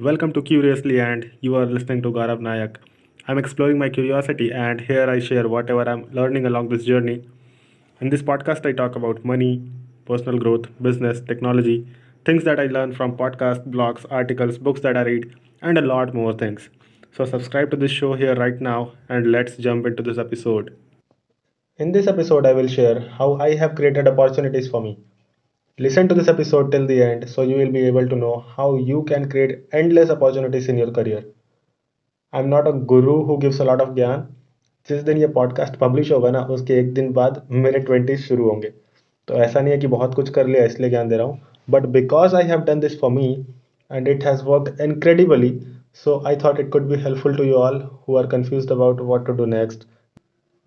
Welcome to Curiously, and you are listening to Gaurav Nayak. I'm exploring my curiosity, and here I share whatever I'm learning along this journey. In this podcast, I talk about money, personal growth, business, technology, things that I learn from podcasts, blogs, articles, books that I read, and a lot more things. So, subscribe to this show here right now, and let's jump into this episode. In this episode, I will share how I have created opportunities for me. Listen to this episode till the end so you will be able to know how you can create endless opportunities in your career. I am not a guru who gives a lot of gyan. जिस दिन ये podcast publish होगा ना उसके एक दिन बाद मेरे 20s शुरू होंगे. तो ऐसा नहीं है कि बहुत कुछ कर लिया इसलिए ज्ञान दे रहा हूँ, but because I have done this for me and it has worked incredibly. So I thought it could be helpful to you all who are confused about what to do next,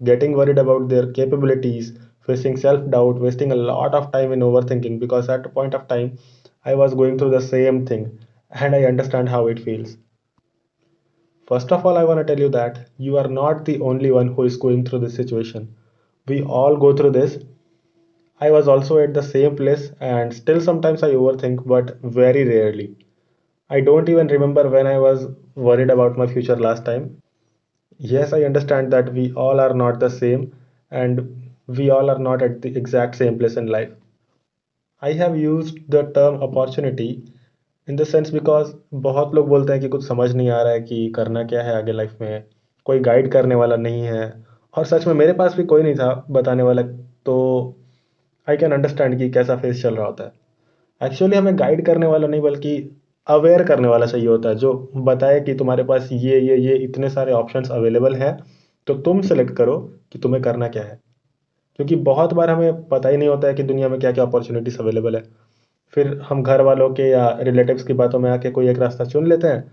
getting worried about their capabilities, facing self doubt, wasting a lot of time in overthinking, because at a point of time I was going through the same thing and I understand how it feels. First of all, I want to tell you that you are not the only one who is going through this situation. We all go through this. I was also at the same place, and still sometimes I overthink, but very rarely. I don't even remember when I was worried about my future last time. Yes, I understand that we all are not the same, and we all are not at the exact same place in life. I have used the term opportunity in the sense because बहुत लोग बोलते हैं कि कुछ समझ नहीं आ रहा है कि करना क्या है आगे लाइफ में, कोई गाइड करने वाला नहीं है. और सच में मेरे पास भी कोई नहीं था बताने वाला. तो आई कैन अंडरस्टैंड कि कैसा फेस चल रहा होता है. एक्चुअली हमें गाइड करने वाला नहीं बल्कि अवेयर करने वाला चाहिए होता है, जो बताए कि तुम्हारे पास ये इतने सारे ऑप्शंस अवेलेबल हैं, तो तुम सेलेक्ट करो कि तुम्हें करना क्या है. क्योंकि बहुत बार हमें पता ही नहीं होता है कि दुनिया में क्या क्या अपॉर्चुनिटीज अवेलेबल है. फिर हम घर वालों के या रिलेटिव्स की बातों में आके कोई एक रास्ता चुन लेते हैं.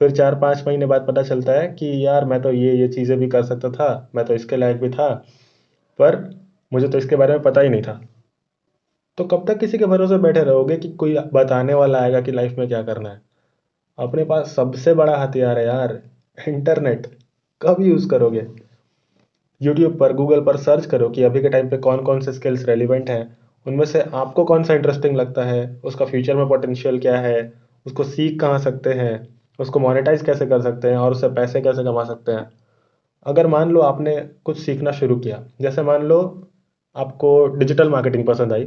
फिर 4-5 महीने बाद पता चलता है कि यार मैं तो ये चीज़ें भी कर सकता था, मैं तो इसके लायक भी था, पर मुझे तो इसके बारे में पता ही नहीं था. तो कब तक किसी के भरोसे बैठे रहोगे कि कोई बताने वाला आएगा कि लाइफ में क्या करना है. अपने पास सबसे बड़ा हथियार है यार, इंटरनेट. कब यूज़ करोगे? यूट्यूब पर, गूगल पर सर्च करो कि अभी के टाइम पे कौन कौन से स्किल्स रेलिवेंट हैं. उनमें से आपको कौन सा इंटरेस्टिंग लगता है, उसका फ्यूचर में पोटेंशियल क्या है, उसको सीख कहाँ सकते हैं, उसको मोनेटाइज कैसे कर सकते हैं और उससे पैसे कैसे कमा सकते हैं. अगर मान लो आपने कुछ सीखना शुरू किया, जैसे मान लो आपको डिजिटल मार्केटिंग पसंद आई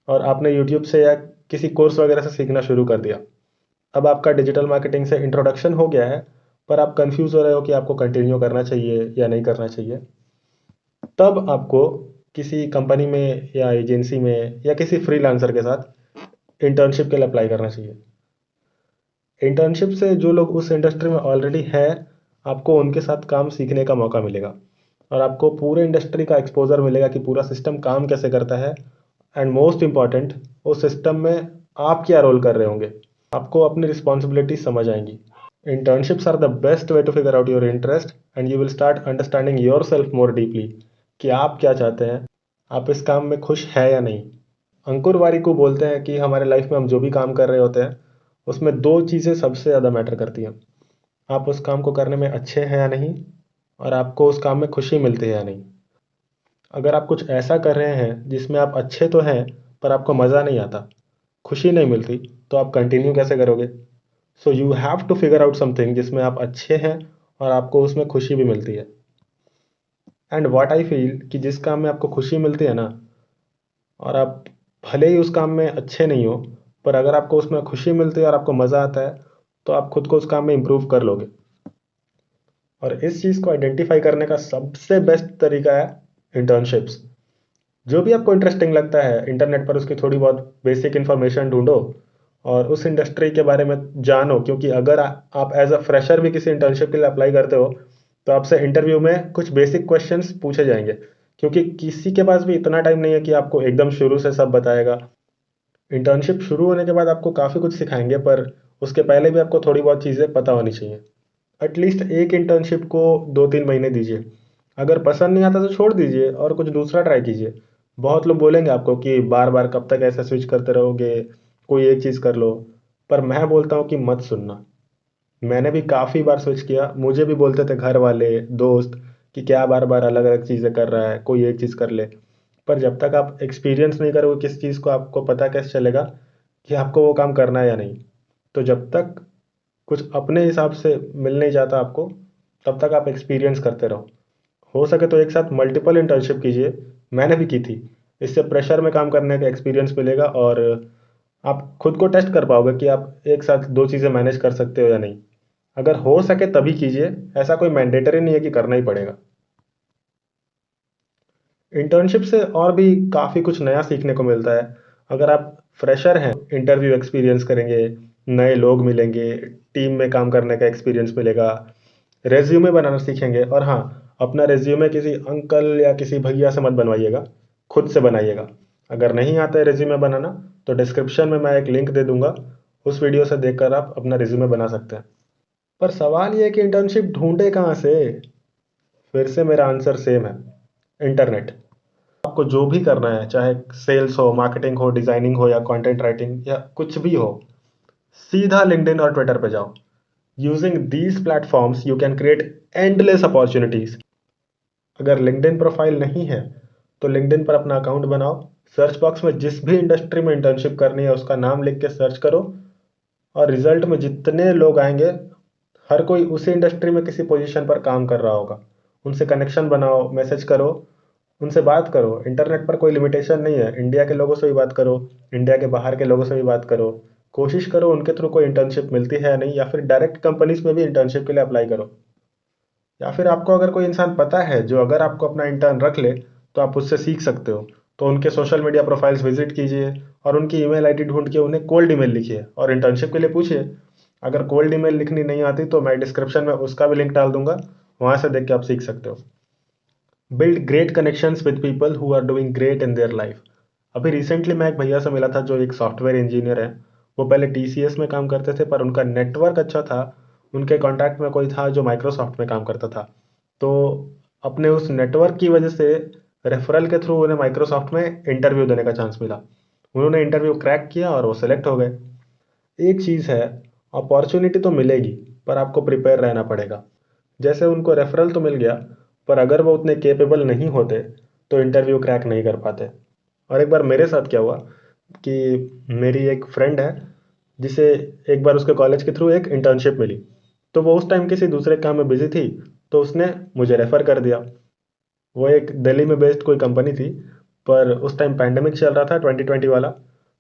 और आपने यूट्यूब से या किसी कोर्स वगैरह से सीखना शुरू कर दिया. अब आपका डिजिटल मार्केटिंग से इंट्रोडक्शन हो गया है, पर आप कंफ्यूज हो रहे हो कि आपको कंटिन्यू करना चाहिए या नहीं करना चाहिए. तब आपको किसी कंपनी में या एजेंसी में या किसी फ्रीलांसर के साथ इंटर्नशिप के लिए अप्लाई करना चाहिए. इंटर्नशिप से जो लोग उस इंडस्ट्री में ऑलरेडी हैं, आपको उनके साथ काम सीखने का मौका मिलेगा और आपको पूरे इंडस्ट्री का एक्सपोजर मिलेगा कि पूरा सिस्टम काम कैसे करता है. एंड मोस्ट इम्पॉर्टेंट, उस सिस्टम में आप क्या रोल कर रहे होंगे, आपको अपनी रिस्पॉन्सिबिलिटी समझ आएंगी. Internships are the best way to figure out your interest and you will start understanding yourself more deeply कि आप क्या चाहते हैं, आप इस काम में खुश है या नहीं. अंकुर वारिकू बोलते हैं कि हमारे लाइफ में हम जो भी काम कर रहे होते हैं उसमें दो चीज़ें सबसे ज़्यादा मैटर करती हैं. आप उस काम को करने में अच्छे हैं या नहीं, और आपको उस काम में खुशी मिलती है या नहीं. अगर आप कुछ ऐसा कर रहे हैं जिसमें आप अच्छे तो हैं पर आपको मज़ा नहीं आता, खुशी नहीं मिलती, तो आप कंटिन्यू कैसे करोगे. So you have to figure out something जिसमें आप अच्छे हैं और आपको उसमें खुशी भी मिलती है. एंड व्हाट आई फील कि जिस काम में आपको खुशी मिलती है ना, और आप भले ही उस काम में अच्छे नहीं हो, पर अगर आपको उसमें खुशी मिलती है और आपको मज़ा आता है, तो आप खुद को उस काम में इम्प्रूव कर लोगे. और इस चीज़ को आइडेंटिफाई करने का सबसे बेस्ट तरीका है इंटर्नशिप्स. जो भी आपको इंटरेस्टिंग लगता है इंटरनेट पर उसकी थोड़ी बहुत बेसिक इन्फॉर्मेशन ढूंढो और उस इंडस्ट्री के बारे में जानो. क्योंकि अगर आप एज अ फ्रेशर भी किसी इंटर्नशिप के लिए अप्लाई करते हो, तो आपसे इंटरव्यू में कुछ बेसिक क्वेश्चंस पूछे जाएंगे. क्योंकि किसी के पास भी इतना टाइम नहीं है कि आपको एकदम शुरू से सब बताएगा. इंटर्नशिप शुरू होने के बाद आपको काफ़ी कुछ सिखाएंगे, पर उसके पहले भी आपको थोड़ी बहुत चीज़ें पता होनी चाहिए. एटलीस्ट एक इंटर्नशिप को 2-3 महीने दीजिए. अगर पसंद नहीं आता तो छोड़ दीजिए और कुछ दूसरा ट्राई कीजिए. बहुत लोग बोलेंगे आपको कि बार बार कब तक ऐसा स्विच करते रहोगे, कोई एक चीज़ कर लो. पर मैं बोलता हूँ कि मत सुनना. मैंने भी काफ़ी बार स्विच किया, मुझे भी बोलते थे घर वाले, दोस्त, कि क्या बार बार अलग अलग चीज़ें कर रहा है, कोई एक चीज़ कर ले. पर जब तक आप एक्सपीरियंस नहीं करोगे किस चीज़ को, आपको पता कैसे चलेगा कि आपको वो काम करना है या नहीं. तो जब तक कुछ अपने हिसाब से मिल नहीं जाता आपको, तब तक आप एक्सपीरियंस करते रहो। हो सके तो एक साथ मल्टीपल इंटर्नशिप कीजिए, मैंने भी की थी। इससे प्रेशर में काम करने का एक्सपीरियंस मिलेगा और आप खुद को टेस्ट कर पाओगे कि आप एक साथ दो चीज़ें मैनेज कर सकते हो या नहीं। अगर हो सके तभी कीजिए, ऐसा कोई मैंडेटरी नहीं है कि करना ही पड़ेगा। इंटर्नशिप से और भी काफ़ी कुछ नया सीखने को मिलता है। अगर आप फ्रेशर हैं, इंटरव्यू एक्सपीरियंस करेंगे, नए लोग मिलेंगे, टीम में काम करने का एक्सपीरियंस मिलेगा, रेज्यूमे बनाना सीखेंगे। और हाँ, अपना रेज्यूमे किसी अंकल या किसी भैया से मत बनवाइएगा, खुद से बनाइएगा। अगर नहीं आता है रेज्यूमे बनाना तो डिस्क्रिप्शन में मैं एक लिंक दे दूंगा, उस वीडियो से देखकर आप अपना रेज्यूमे बना सकते हैं। पर सवाल ये है कि इंटर्नशिप ढूंढे कहाँ से? फिर से मेरा आंसर सेम है, इंटरनेट। आपको जो भी करना है, चाहे सेल्स हो, मार्केटिंग हो, डिजाइनिंग हो या कंटेंट राइटिंग या कुछ भी हो, सीधा लिंक्डइन और ट्विटर पे जाओ। Using these platforms you can create endless opportunities. अगर लिंक्डइन प्रोफाइल नहीं है तो लिंक्डइन पर अपना अकाउंट बनाओ, सर्च बॉक्स में जिस भी इंडस्ट्री में इंटर्नशिप करनी है उसका नाम लिख के सर्च करो, और रिजल्ट में जितने लोग आएंगे हर कोई उसी इंडस्ट्री में किसी पोजीशन पर काम कर रहा होगा। उनसे कनेक्शन बनाओ, मैसेज करो, उनसे बात करो। इंटरनेट पर कोई लिमिटेशन नहीं है, इंडिया के लोगों से भी बात करो, इंडिया के बाहर के लोगों से भी बात करो। कोशिश करो उनके थ्रू कोई इंटर्नशिप मिलती है या नहीं, या फिर डायरेक्ट कंपनीज में भी इंटर्नशिप के लिए अप्लाई करो। या फिर आपको अगर कोई इंसान पता है जो अगर आपको अपना इंटर्न रख ले तो आप उससे सीख सकते हो, तो उनके सोशल मीडिया प्रोफाइल्स विजिट कीजिए और उनकी ईमेल आईडी ढूंढ के उन्हें कोल्ड ईमेल लिखिए और इंटर्नशिप के लिए पूछिए। अगर कोल्ड ईमेल लिखनी नहीं आती तो मैं डिस्क्रिप्शन में उसका भी लिंक डाल दूंगा, वहां से देख के आप सीख सकते हो। Build great connections with people who are doing great in their life. अभी रिसेंटली मैं एक भैया से मिला था जो एक सॉफ्टवेयर इंजीनियर है। वो पहले टीसीएस में काम करते थे, पर उनका नेटवर्क अच्छा था, उनके कॉन्टैक्ट में कोई था जो माइक्रोसॉफ्ट में काम करता था। तो अपने उस नेटवर्क की वजह से रेफरल के थ्रू उन्हें माइक्रोसॉफ्ट में इंटरव्यू देने का चांस मिला। उन्होंने इंटरव्यू क्रैक किया और वो सेलेक्ट हो गए। एक चीज़ है, अपॉर्चुनिटी तो मिलेगी पर आपको प्रिपेयर रहना पड़ेगा। जैसे उनको रेफरल तो मिल गया, पर अगर वो उतने केपेबल नहीं होते तो इंटरव्यू क्रैक नहीं कर पाते। और एक बार मेरे साथ क्या हुआ कि मेरी एक फ्रेंड है जिसे एक बार उसके कॉलेज के थ्रू एक इंटर्नशिप मिली, तो वो उस टाइम किसी दूसरे काम में बिजी थी, तो उसने मुझे रेफ़र कर दिया। वो एक दिल्ली में बेस्ड कोई कंपनी थी, पर उस टाइम पैंडेमिक चल रहा था 2020 वाला,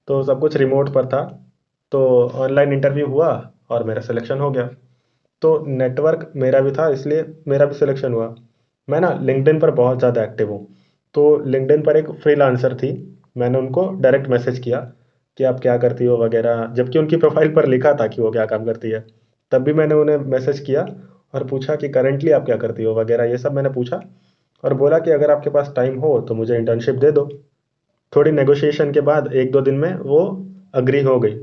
तो सब कुछ रिमोट पर था। तो ऑनलाइन इंटरव्यू हुआ और मेरा सिलेक्शन हो गया। तो नेटवर्क मेरा भी था, इसलिए मेरा भी सिलेक्शन हुआ। मैं ना लिंक्डइन पर बहुत ज़्यादा एक्टिव हूँ, तो लिंक्डइन पर एक फ्रीलांसर थी, मैंने उनको डायरेक्ट मैसेज किया कि आप क्या करती हो वगैरह, जबकि उनकी प्रोफाइल पर लिखा था कि वो क्या काम करती है। तब भी मैंने उन्हें मैसेज किया और पूछा कि करंटली आप क्या करती हो वगैरह, ये सब मैंने पूछा। और बोला कि अगर आपके पास टाइम हो तो मुझे इंटर्नशिप दे दो। थोड़ी नेगोशिएशन के बाद एक दो दिन में वो अग्री हो गई।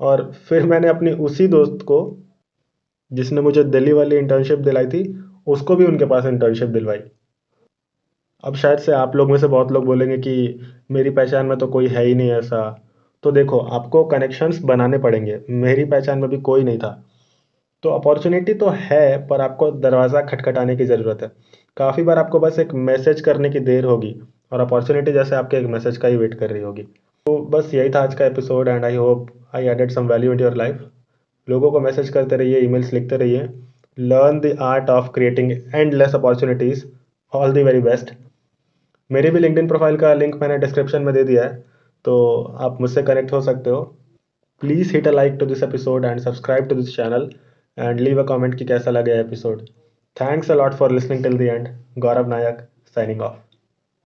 और फिर मैंने अपनी उसी दोस्त को, जिसने मुझे दिल्ली वाली इंटर्नशिप दिलाई थी, उसको भी उनके पास इंटर्नशिप दिलवाई। अब शायद से आप लोग में से बहुत लोग बोलेंगे कि मेरी पहचान में तो कोई है ही नहीं ऐसा। तो देखो, आपको कनेक्शंस बनाने पड़ेंगे, मेरी पहचान में भी कोई नहीं था। तो अपॉर्चुनिटी तो है, पर आपको दरवाज़ा खटखटाने की ज़रूरत है। काफ़ी बार आपको बस एक मैसेज करने की देर होगी और अपॉर्चुनिटी जैसे आपके एक मैसेज का ही वेट कर रही होगी। तो बस यही था आज का episode, and I hope I added some value in your life. लोगों को मैसेज करते रहिए, ईमेल्स लिखते रहिए। Learn the art of creating endless opportunities. All the very best. मेरी भी लिंक्डइन प्रोफाइल का लिंक मैंने डिस्क्रिप्शन में दे दिया है, तो आप मुझसे कनेक्ट हो सकते हो। Please hit a like to this episode and subscribe to this channel and leave a comment कि कैसा लगा episode. Thanks a lot for listening till the end. Gaurav Nayak signing of.